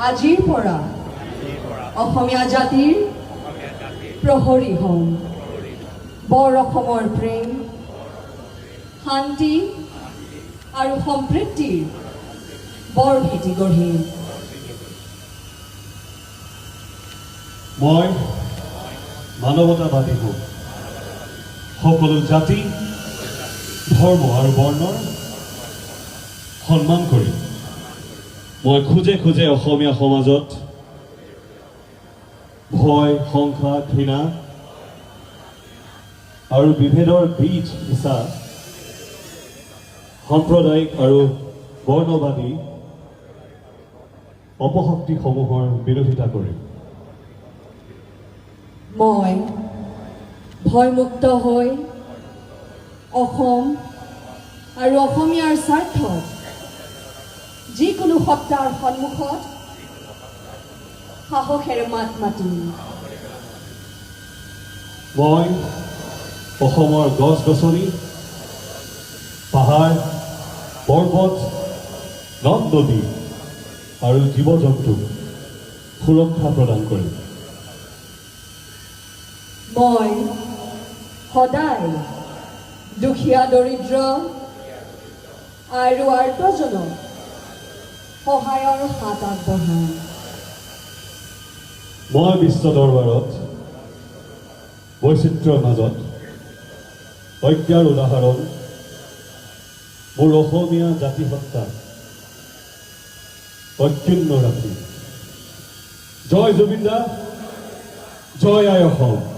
আজিৰ পৰা অসমীয়া জাতিৰ প্ৰহৰী হম। বৰ অসমৰ প্ৰেম, শান্তি আৰু সম্প্ৰীতিৰ বৰ ভেটি গঢ়িম। মই মানৱতাবাদী হম। সকলো জাতি, ধৰ্ম আৰু বৰ্ণৰ সন্মান কৰিম। মই খোজে খোজে অসমীয়া সমাজত ভয়, সংখ্যা, ঘৃণা আৰু বিভেদৰ বীজ সিঁচা সাম্প্ৰদায়িক আৰু বৰ্ণবাদী অপশক্তিসমূহৰ বিৰোধিতা কৰিম। মই ভয়মুক্ত হৈ অসম আৰু অসমীয়াৰ স্বাৰ্থত যিকোনো সত্তাৰ সন্মুখত সাহসেৰে মাত মাতিম। মই অসমৰ গছ-গছনি, পাহাৰ, পৰ্বত, নদ-নদী আৰু জীৱ-জন্তুক সুৰক্ষা প্ৰদান কৰিম। মই সদায় দুখীয়া, দৰিদ্ৰ আৰু আৰ্তজনক সহায়ৰ হাত আগবঢ়াম। মই বিশ্ব দৰবাৰত বৈচিত্ৰ্যৰ মাজত ঐক্যৰ উদাহৰণ মোৰ অসমীয়া জাতিসত্তাক অক্ষুণ্ণ ৰাখি। জয় জুবিন দা, জয় আই অসম।